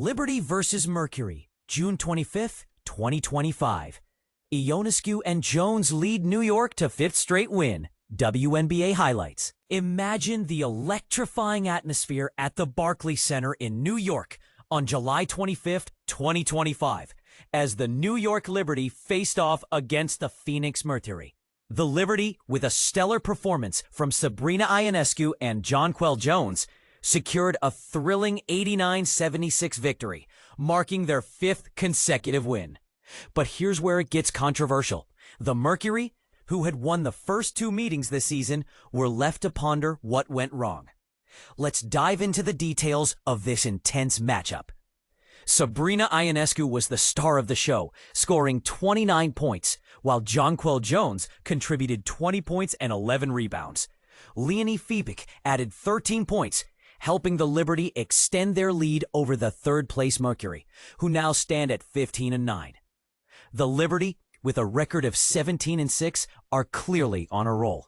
Liberty versus Mercury, June 25th, 2025. Ionescu and Jones lead New York to fifth straight win. WNBA highlights. Imagine the electrifying atmosphere at the Barclays Center in New York on July 25th, 2025, as the New York Liberty faced off against the Phoenix Mercury. The Liberty, with a stellar performance from Sabrina Ionescu and Jonquel Jones, secured a thrilling 89-76 victory, marking their fifth consecutive win. But here's where it gets controversial. The Mercury, who had won the first two meetings this season, were left to ponder what went wrong. Let's dive into the details of this intense matchup. Sabrina Ionescu was the star of the show, scoring 29 points, while Jonquel Jones contributed 20 points and 11 rebounds. Leonie Fiebig added 13 points, helping the Liberty extend their lead over the third-place Mercury, who now stand at 15-9. The Liberty, with a record of 17-6, are clearly on a roll.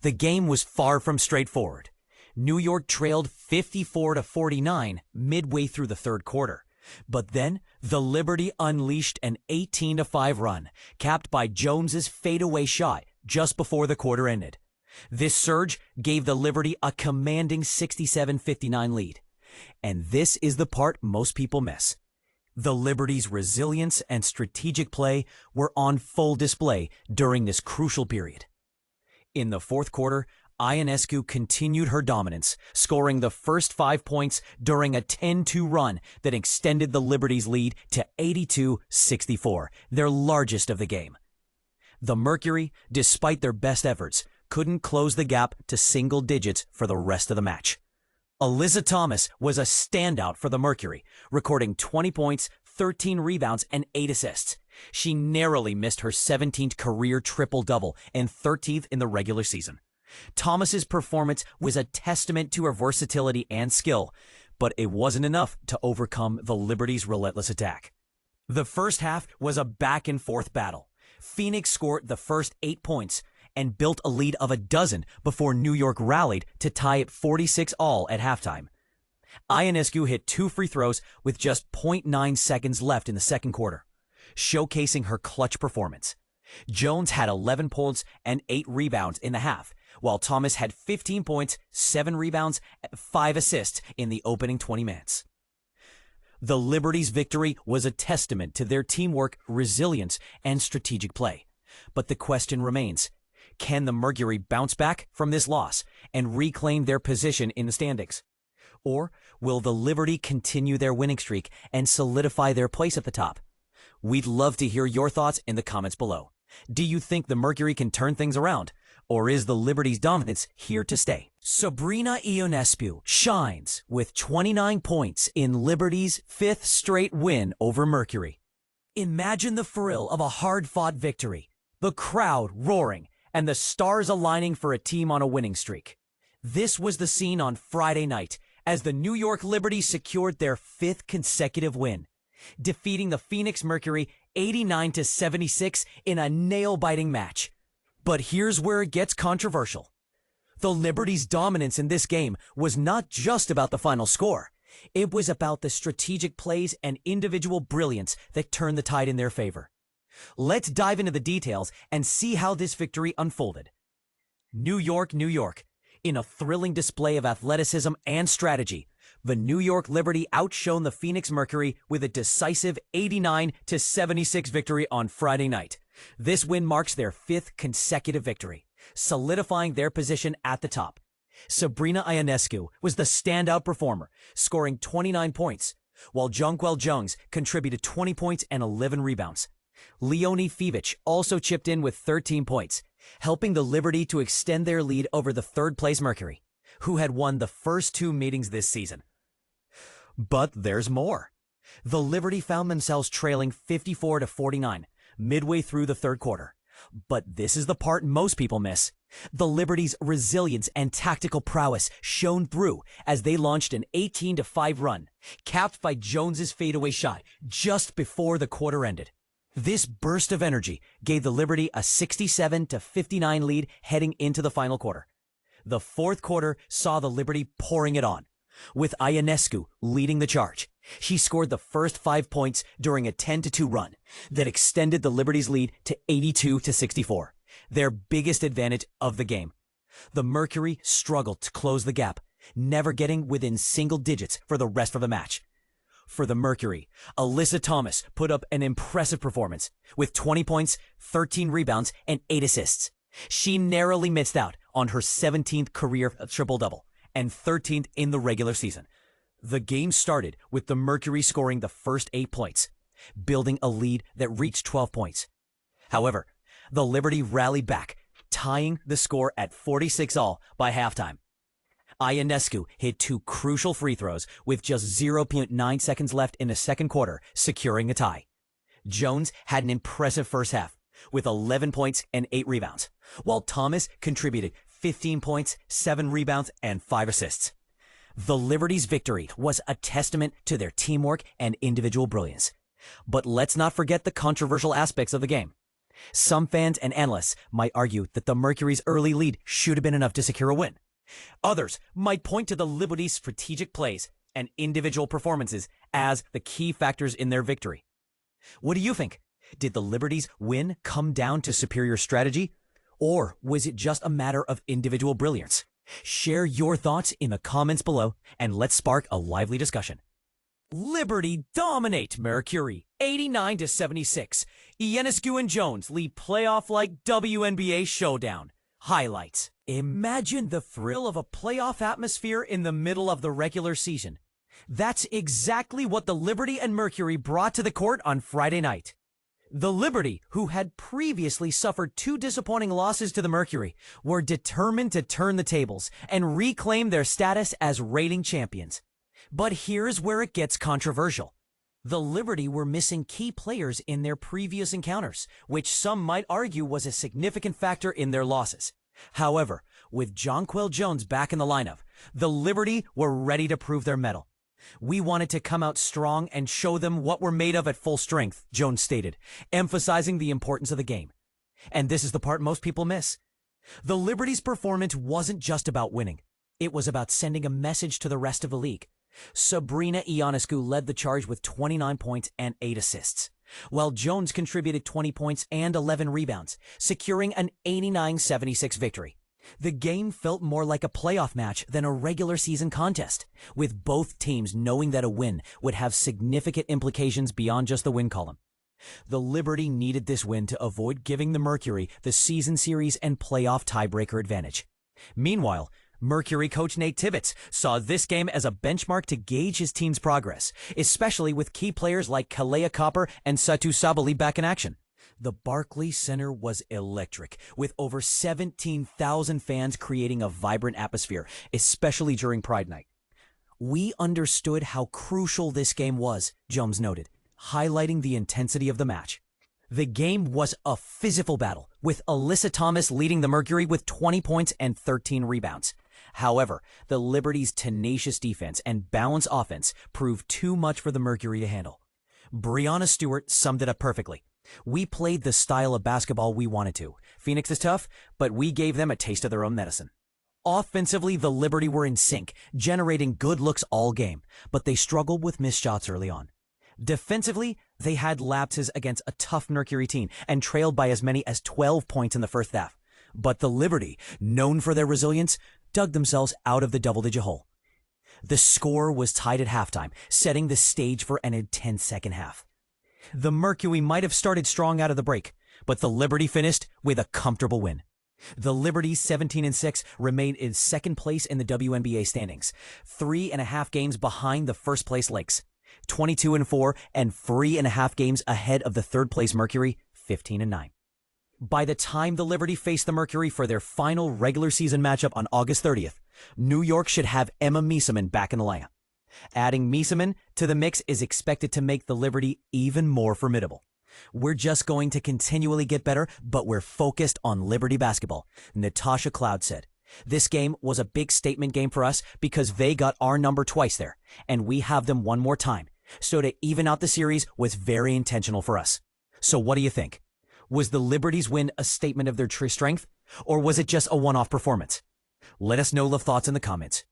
The game was far from straightforward. New York trailed 54-49 midway through the third quarter. But then, the Liberty unleashed an 18-5 run, capped by Jones's fadeaway shot just before the quarter ended. This surge gave the Liberty a commanding 67-59 lead. And this is the part most people miss. The Liberty's resilience and strategic play were on full display during this crucial period. In the fourth quarter, Ionescu continued her dominance, scoring the first 5 points during a 10-2 run that extended the Liberty's lead to 82-64, their largest of the game. The Mercury, despite their best efforts, couldn't close the gap to single digits for the rest of the match. Alyssa Thomas was a standout for the Mercury, recording 20 points, 13 rebounds, and 8 assists. She narrowly missed her 17th career triple-double and 13th in the regular season. Thomas's performance was a testament to her versatility and skill, but it wasn't enough to overcome the Liberty's relentless attack. The first half was a back-and-forth battle. Phoenix scored the first 8 points and built a lead of a dozen before New York rallied to tie it 46-all at halftime. Ionescu hit 2 free throws with just 0.9 seconds left in the second quarter, showcasing her clutch performance. Jones had 11 points and 8 rebounds in the half, while Thomas had 15 points, 7 rebounds, and 5 assists in the opening 20 minutes. The Liberty's victory was a testament to their teamwork, resilience, and strategic play. But the question remains, can the Mercury bounce back from this loss and reclaim their position in the standings? Or will the Liberty continue their winning streak and solidify their place at the top? We'd love to hear your thoughts in the comments below. Do you think the Mercury can turn things around? Or is the Liberty's dominance here to stay? Sabrina Ionescu shines with 29 points in Liberty's fifth straight win over Mercury. Imagine the thrill of a hard-fought victory, the crowd roaring, and the stars aligning for a team on a winning streak. This was the scene on Friday night as the New York Liberty secured their fifth consecutive win, defeating the Phoenix Mercury 89-76 in a nail-biting match. But here's where it gets controversial. The Liberty's dominance in this game was not just about the final score. It was about the strategic plays and individual brilliance that turned the tide in their favor. Let's dive into the details and see how this victory unfolded. New York, New York. In a thrilling display of athleticism and strategy, the New York Liberty outshone the Phoenix Mercury with a decisive 89-76 victory on Friday night. This win marks their fifth consecutive victory, solidifying their position at the top. Sabrina Ionescu was the standout performer, scoring 29 points, while Jonquel Jones contributed 20 points and 11 rebounds. Leonie Fiebig also chipped in with 13 points, helping the Liberty to extend their lead over the third-place Mercury, who had won the first two meetings this season. But there's more. The Liberty found themselves trailing 54-49 midway through the third quarter. But this is the part most people miss. The Liberty's resilience and tactical prowess shone through as they launched an 18-5 run, capped by Jones's fadeaway shot just before the quarter ended. This burst of energy gave the Liberty a 67-59 lead heading into the final quarter. The fourth quarter saw the Liberty pouring it on, with Ionescu leading the charge, She scored the first 5 points during a 10-2 run that extended the Liberty's lead to 82-64, their biggest advantage of the game. The Mercury struggled to close the gap, never getting within single digits for the rest of the match. For the Mercury, Alyssa Thomas put up an impressive performance with 20 points, 13 rebounds, and 8 assists. She narrowly missed out on her 17th career triple-double and 13th in the regular season. The game started with the Mercury scoring the first 8 points, building a lead that reached 12 points. However, the Liberty rallied back, tying the score at 46-all by halftime. Ionescu hit 2 crucial free throws with just 0.9 seconds left in the second quarter, securing a tie. Jones had an impressive first half with 11 points and 8 rebounds, while Thomas contributed 15 points, 7 rebounds, and 5 assists. The Liberty's victory was a testament to their teamwork and individual brilliance. But let's not forget the controversial aspects of the game. Some fans and analysts might argue that the Mercury's early lead should have been enough to secure a win. Others might point to the Liberty's strategic plays and individual performances as the key factors in their victory. What do you think? Did the Liberty's win come down to superior strategy, or was it just a matter of individual brilliance? Share your thoughts in the comments below, and let's spark a lively discussion. Liberty dominate Mercury, 89-76. Ionescu and Jones lead playoff-like WNBA showdown. Highlights. Imagine the thrill of a playoff atmosphere in the middle of the regular season. That's exactly what the Liberty and Mercury brought to the court on Friday night. The Liberty, who had previously suffered 2 disappointing losses to the Mercury, were determined to turn the tables and reclaim their status as reigning champions. But here's where it gets controversial. The Liberty were missing key players in their previous encounters, which some might argue was a significant factor in their losses. However, with Jonquel Jones back in the lineup, the Liberty were ready to prove their mettle. "We wanted to come out strong and show them what we're made of at full strength," Jones stated, emphasizing the importance of the game. And this is the part most people miss. The Liberty's performance wasn't just about winning. It was about sending a message to the rest of the league. Sabrina Ionescu led the charge with 29 points and 8 assists, while Jones contributed 20 points and 11 rebounds, securing an 89-76 victory. The game felt more like a playoff match than a regular season contest, with both teams knowing that a win would have significant implications beyond just the win column. The Liberty needed this win to avoid giving the Mercury the season series and playoff tiebreaker advantage. Meanwhile, Mercury coach Nate Tibbetts saw this game as a benchmark to gauge his team's progress, especially with key players like Kalea Copper and Satu Sabali back in action. The Barclays Center was electric, with over 17,000 fans creating a vibrant atmosphere, especially during Pride Night. "We understood how crucial this game was," Jones noted, highlighting the intensity of the match. The game was a physical battle, with Alyssa Thomas leading the Mercury with 20 points and 13 rebounds. However, the Liberty's tenacious defense and balanced offense proved too much for the Mercury to handle. Breanna Stewart summed it up perfectly. "We played the style of basketball we wanted to. Phoenix is tough, but we gave them a taste of their own medicine." Offensively, the Liberty were in sync, generating good looks all game, but they struggled with missed shots early on. Defensively, they had lapses against a tough Mercury team and trailed by as many as 12 points in the first half. But the Liberty, known for their resilience, dug themselves out of the double-digit hole. The score was tied at halftime, setting the stage for an intense second half. The Mercury might have started strong out of the break, but the Liberty finished with a comfortable win. The Liberty, 17-6, remained in second place in the WNBA standings, 3.5 games behind the first-place Lakes, 22-4, and 3.5 games ahead of the third-place Mercury, 15-9. By the time the Liberty faced the Mercury for their final regular season matchup on August 30th, New York should have Emma Meesseman back in the lineup. Adding Meesseman to the mix is expected to make the Liberty even more formidable. "We're just going to continually get better, but we're focused on Liberty basketball," Natasha Cloud said. "This game was a big statement game for us because they got our number twice there, and we have them one more time. So to even out the series was very intentional for us." So what do you think? Was the Liberty's win a statement of their true strength, or was it just a one-off performance? Let us know the thoughts in the comments.